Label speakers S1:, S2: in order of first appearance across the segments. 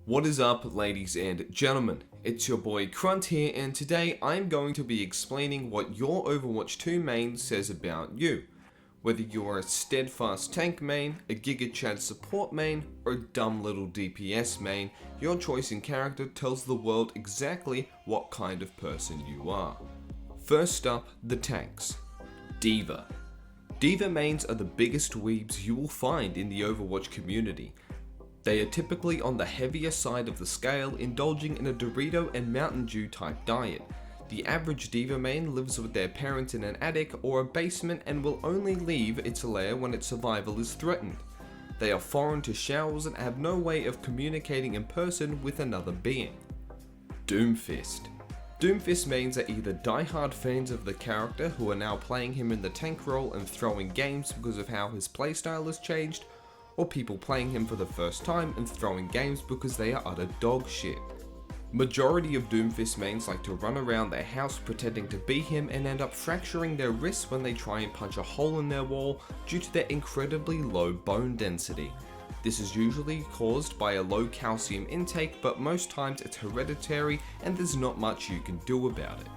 S1: What is up, ladies and gentlemen? It's your boy Crunt here, and today I'm going to be explaining what your Overwatch 2 main says about you. Whether you are a steadfast tank main, a Giga Chad support main, or a dumb little DPS main, your choice in character tells the world exactly what kind of person you are. First up, the tanks. D.Va. D.Va mains are the biggest weebs you will find in the Overwatch community. They are typically on the heavier side of the scale, indulging in a Dorito and Mountain Dew type diet. The average D.Va main lives with their parents in an attic or a basement and will only leave its lair when its survival is threatened. They are foreign to showers and have no way of communicating in person with another being. Doomfist. Doomfist mains are either die-hard fans of the character who are now playing him in the tank role and throwing games because of how his playstyle has changed, or people playing him for the first time and throwing games because they are utter dog shit. Majority of Doomfist mains like to run around their house pretending to be him and end up fracturing their wrists when they try and punch a hole in their wall due to their incredibly low bone density. This is usually caused by a low calcium intake, but most times it's hereditary and there's not much you can do about it.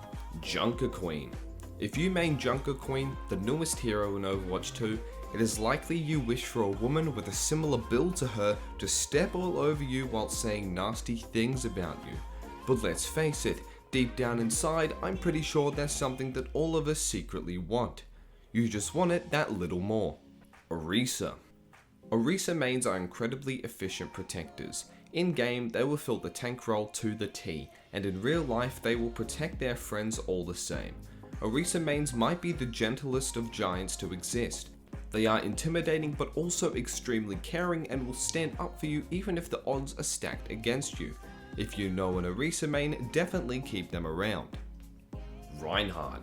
S1: Junker Queen. If you main Junker Queen, the newest hero in Overwatch 2, it is likely you wish for a woman with a similar build to her to step all over you while saying nasty things about you. But let's face it, deep down inside, I'm pretty sure there's something that all of us secretly want. You just want it that little more. Orisa. Orisa mains are incredibly efficient protectors. In game, they will fill the tank role to the T, and in real life they will protect their friends all the same. Orisa mains might be the gentlest of giants to exist. They are intimidating but also extremely caring and will stand up for you even if the odds are stacked against you. If you know an Orisa main, definitely keep them around. Reinhardt.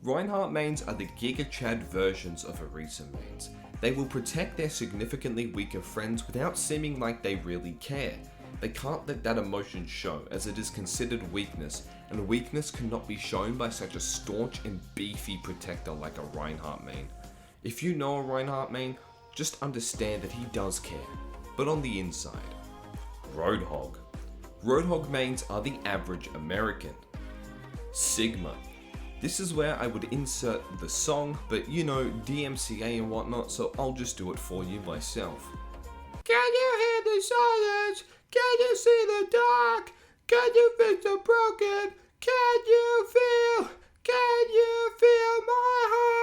S1: Reinhardt mains are the Giga Chad versions of Orisa mains. They will protect their significantly weaker friends without seeming like they really care. They can't let that emotion show, as it is considered weakness, and weakness cannot be shown by such a staunch and beefy protector like a Reinhardt main. If you know a Reinhardt main, just understand that he does care, but on the inside. Roadhog. Roadhog mains are the average American. Sigma. This is where I would insert the song, but you know, DMCA and whatnot, so I'll just do it for you myself. Can you hear the silence? Can you see the dark? Can you feel the broken? Can you feel? Can you feel my heart?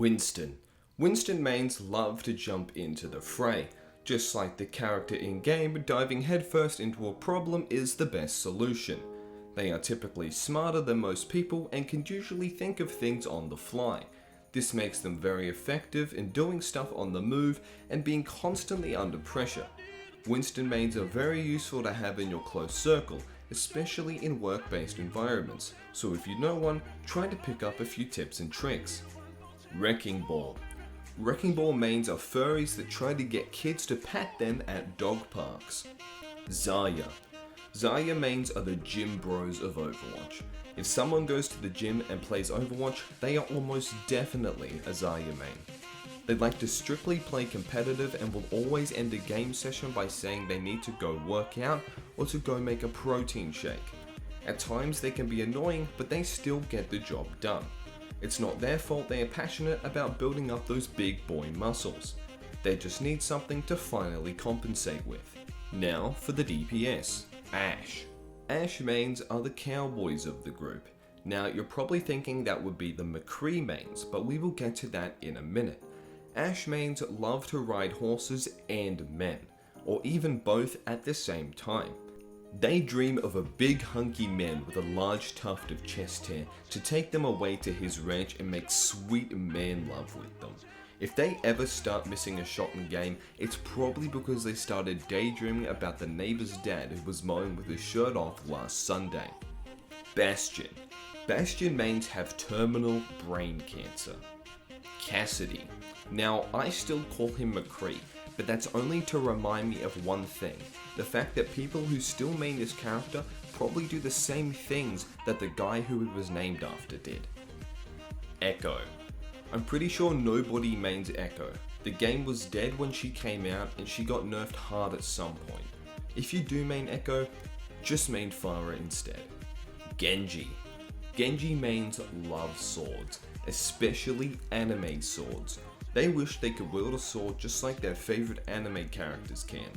S1: Winston. Winston mains love to jump into the fray. Just like the character in game, diving headfirst into a problem is the best solution. They are typically smarter than most people and can usually think of things on the fly. This makes them very effective in doing stuff on the move and being constantly under pressure. Winston mains are very useful to have in your close circle, especially in work-based environments, so if you know one, try to pick up a few tips and tricks. Wrecking Ball. Wrecking Ball mains are furries that try to get kids to pat them at dog parks. Zarya. Zarya mains are the gym bros of Overwatch. If someone goes to the gym and plays Overwatch, they are almost definitely a Zarya main. They like to strictly play competitive and will always end a game session by saying they need to go work out or to go make a protein shake. At times they can be annoying, but they still get the job done. It's not their fault they are passionate about building up those big boy muscles. They just need something to finally compensate with. Now for the DPS. Ashe. Ashe mains are the cowboys of the group. Now you're probably thinking that would be the McCree mains, but we will get to that in a minute. Ashe mains love to ride horses and men, or even both at the same time. They dream of a big hunky man with a large tuft of chest hair to take them away to his ranch and make sweet man love with them. If they ever start missing a shot in game, it's probably because they started daydreaming about the neighbor's dad who was mowing with his shirt off last Sunday. Bastion. Bastion mains have terminal brain cancer. Cassidy. Now, I still call him McCree, but that's only to remind me of one thing: the fact that people who still main this character probably do the same things that the guy who it was named after did. Echo. I'm pretty sure nobody mains Echo. The game was dead when she came out and she got nerfed hard at some point. If you do main Echo, just main Pharah instead. Genji. Genji mains love swords, especially anime swords. They wish they could wield a sword just like their favorite anime characters can.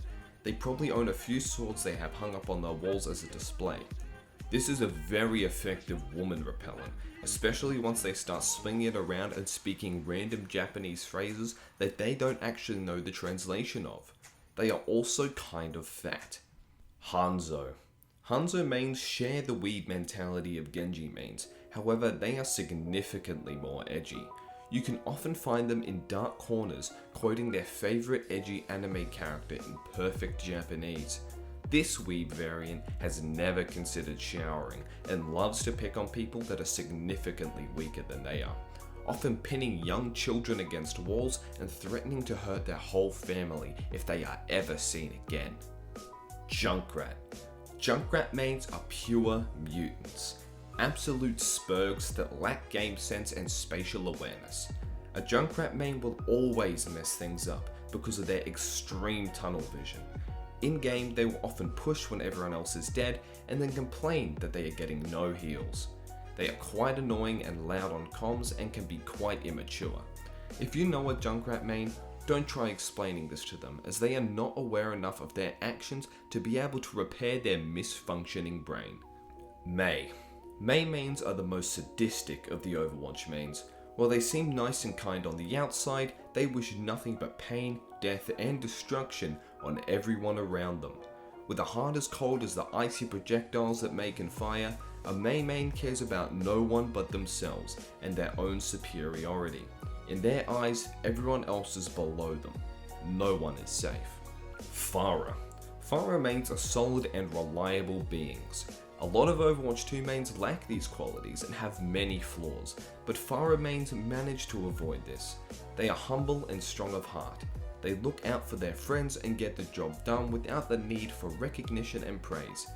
S1: They probably own a few swords they have hung up on their walls as a display. This is a very effective woman repellent, especially once they start swinging it around and speaking random Japanese phrases that they don't actually know the translation of. They are also kind of fat. Hanzo. Hanzo mains share the weeb mentality of Genji mains, however they are significantly more edgy. You can often find them in dark corners quoting their favorite edgy anime character in perfect Japanese. This weeb variant has never considered showering and loves to pick on people that are significantly weaker than they are, often pinning young children against walls and threatening to hurt their whole family if they are ever seen again. Junkrat. Junkrat mains are pure mutants. Absolute spurgs that lack game sense and spatial awareness. A Junkrat main will always mess things up because of their extreme tunnel vision. In-game, they will often push when everyone else is dead and then complain that they are getting no heals. They are quite annoying and loud on comms and can be quite immature. If you know a Junkrat main, don't try explaining this to them, as they are not aware enough of their actions to be able to repair their misfunctioning brain. Mei. Mei mains are the most sadistic of the Overwatch mains. While they seem nice and kind on the outside, they wish nothing but pain, death and destruction on everyone around them. With a heart as cold as the icy projectiles that Mei can fire, a Mei main cares about no one but themselves and their own superiority. In their eyes, everyone else is below them. No one is safe. Pharah. Pharah mains are solid and reliable beings. A lot of Overwatch 2 mains lack these qualities and have many flaws, but Pharah mains manage to avoid this. They are humble and strong of heart. They look out for their friends and get the job done without the need for recognition and praise.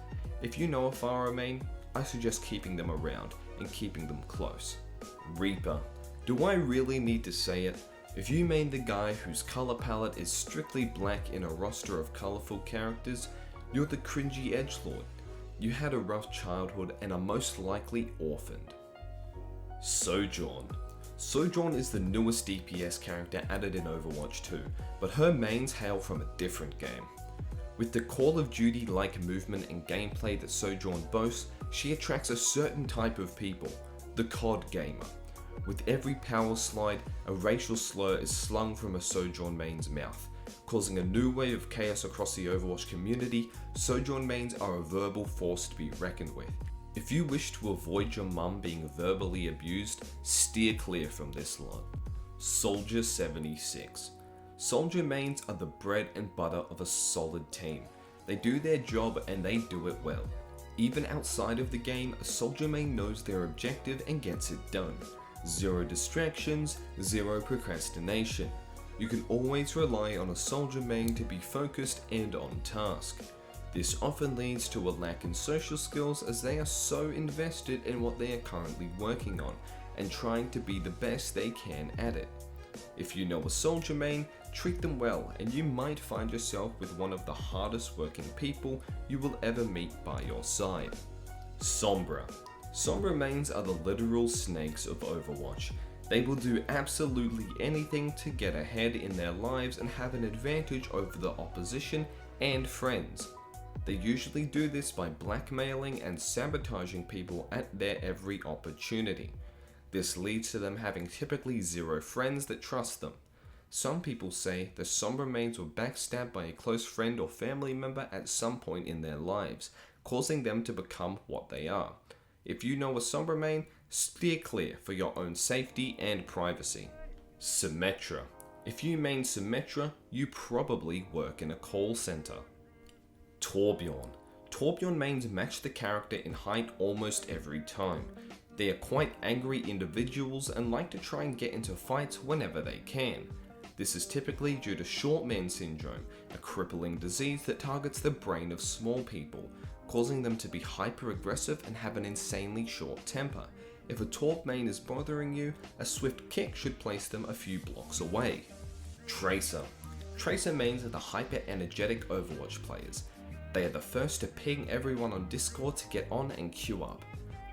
S1: If you know a Pharah main, I suggest keeping them around and keeping them close. Reaper. Do I really need to say it? If you main the guy whose color palette is strictly black in a roster of colorful characters, you're the cringy edgelord. You had a rough childhood and are most likely orphaned. Sojourn. Sojourn is the newest DPS character added in Overwatch 2, but her mains hail from a different game. With the Call of Duty-like movement and gameplay that Sojourn boasts, she attracts a certain type of people, the COD gamer. With every power slide, a racial slur is slung from a Sojourn main's mouth. Causing a new wave of chaos across the Overwatch community, Sojourn mains are a verbal force to be reckoned with. If you wish to avoid your mum being verbally abused, steer clear from this lot. Soldier 76. Soldier mains are the bread and butter of a solid team. They do their job and they do it well. Even outside of the game, a soldier main knows their objective and gets it done. Zero distractions, zero procrastination. You can always rely on a soldier main to be focused and on task. This often leads to a lack in social skills as they are so invested in what they are currently working on and trying to be the best they can at it. If you know a soldier main, treat them well and you might find yourself with one of the hardest working people you will ever meet by your side. Sombra. Sombra mains are the literal snakes of Overwatch. They will do absolutely anything to get ahead in their lives and have an advantage over the opposition and friends. They usually do this by blackmailing and sabotaging people at their every opportunity. This leads to them having typically zero friends that trust them. Some people say the Sombra mains were backstabbed by a close friend or family member at some point in their lives, causing them to become what they are. If you know a Sombra main, steer clear for your own safety and privacy. Symmetra. If you main Symmetra, you probably work in a call center. Torbjorn. Torbjorn mains match the character in height almost every time. They are quite angry individuals and like to try and get into fights whenever they can. This is typically due to short man syndrome, a crippling disease that targets the brain of small people, causing them to be hyper-aggressive and have an insanely short temper. If a tall main is bothering you, a swift kick should place them a few blocks away. Tracer. Tracer mains are the hyper-energetic Overwatch players. They are the first to ping everyone on Discord to get on and queue up.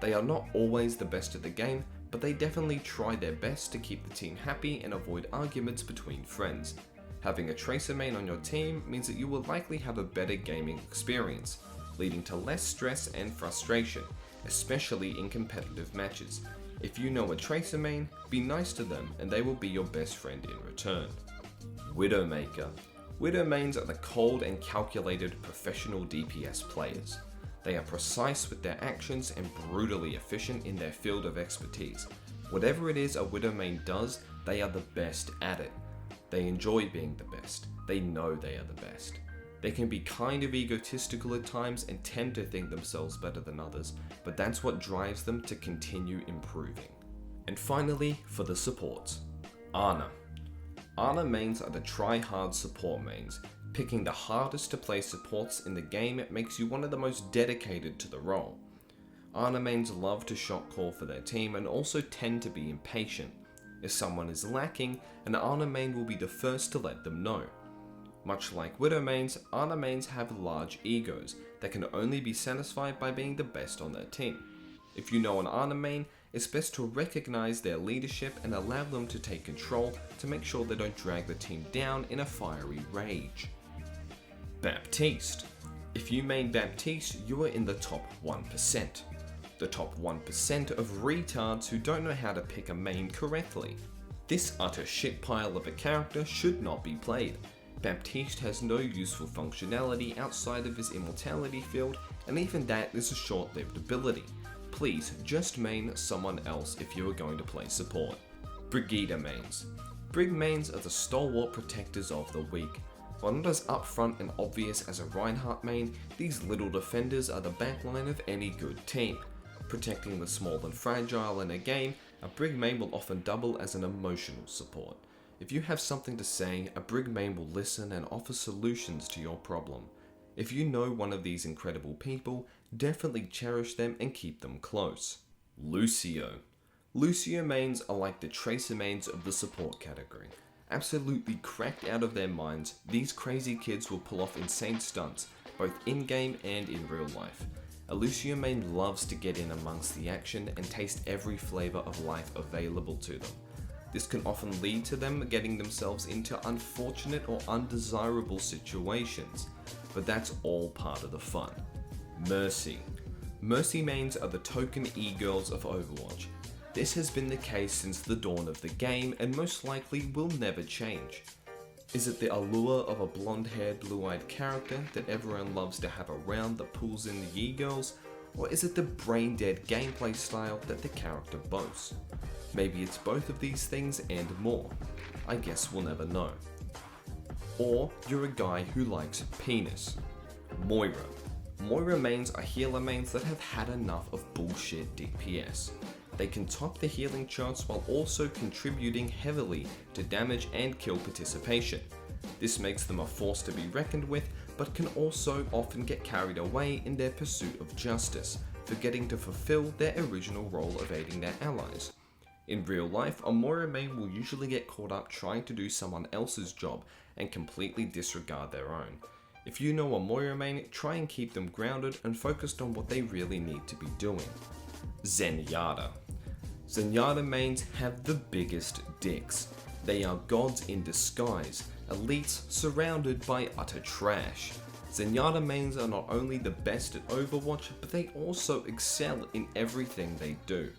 S1: They are not always the best at the game, but they definitely try their best to keep the team happy and avoid arguments between friends. Having a Tracer main on your team means that you will likely have a better gaming experience, leading to less stress and frustration, especially in competitive matches. If you know a Tracer main, be nice to them and they will be your best friend in return. Widowmaker. Widow mains are the cold and calculated professional DPS players. They are precise with their actions and brutally efficient in their field of expertise. Whatever it is a Widow main does, they are the best at it. They enjoy being the best. They know they are the best. They can be kind of egotistical at times and tend to think themselves better than others, but that's what drives them to continue improving. And finally, for the supports. Ana. Ana mains are the try-hard support mains. Picking the hardest to play supports in the game makes you one of the most dedicated to the role. Ana mains love to shot call for their team and also tend to be impatient. If someone is lacking, an Ana main will be the first to let them know. Much like Widow mains, Ana mains have large egos that can only be satisfied by being the best on their team. If you know an Ana main, it's best to recognize their leadership and allow them to take control to make sure they don't drag the team down in a fiery rage. Baptiste. If you main Baptiste, you are in the top 1%. The top 1% of retards who don't know how to pick a main correctly. This utter shit pile of a character should not be played. Baptiste has no useful functionality outside of his immortality field, and even that is a short-lived ability. Please just main someone else if you are going to play support. Brigida mains. Brig mains are the stalwart protectors of the weak. While not as upfront and obvious as a Reinhardt main, these little defenders are the backline of any good team. Protecting the small and fragile in a game, a Brig main will often double as an emotional support. If you have something to say, a Brig main will listen and offer solutions to your problem. If you know one of these incredible people, definitely cherish them and keep them close. Lucio. Lucio mains are like the Tracer mains of the support category. Absolutely cracked out of their minds, these crazy kids will pull off insane stunts, both in-game and in real life. A Lucio main loves to get in amongst the action and taste every flavor of life available to them. This can often lead to them getting themselves into unfortunate or undesirable situations, but that's all part of the fun. Mercy. Mercy mains are the token e-girls of Overwatch. This has been the case since the dawn of the game and most likely will never change. Is it the allure of a blonde-haired, blue-eyed character that everyone loves to have around that pulls in the e-girls, or is it the brain-dead gameplay style that the character boasts? Maybe it's both of these things and more. I guess we'll never know. Or you're a guy who likes penis. Moira. Moira mains are healer mains that have had enough of bullshit DPS. They can top the healing charts while also contributing heavily to damage and kill participation. This makes them a force to be reckoned with, but can also often get carried away in their pursuit of justice, forgetting to fulfill their original role of aiding their allies. In real life, a Moira main will usually get caught up trying to do someone else's job and completely disregard their own. If you know a Moira main, try and keep them grounded and focused on what they really need to be doing. Zenyatta. Zenyatta mains have the biggest dicks. They are gods in disguise, elites surrounded by utter trash. Zenyatta mains are not only the best at Overwatch, but they also excel in everything they do.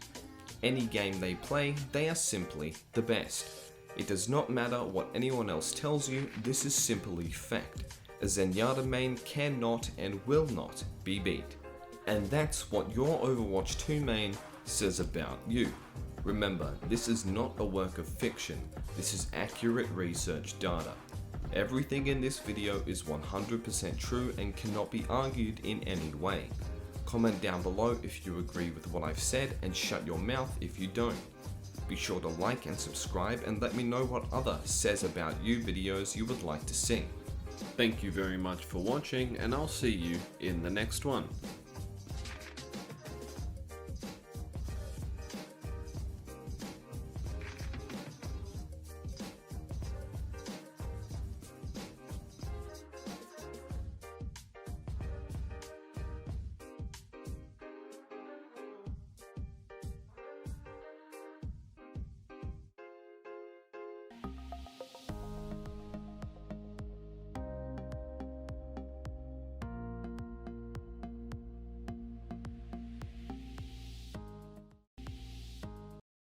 S1: Any game they play, they are simply the best. It does not matter what anyone else tells you, this is simply fact. A Zenyatta main cannot and will not be beat. And that's what your Overwatch 2 main says about you. Remember, this is not a work of fiction, this is accurate research data. Everything in this video is 100% true and cannot be argued in any way. Comment down below if you agree with what I've said and shut your mouth if you don't. Be sure to like and subscribe and let me know what other says about you videos you would like to see. Thank you very much for watching, and I'll see you in the next one.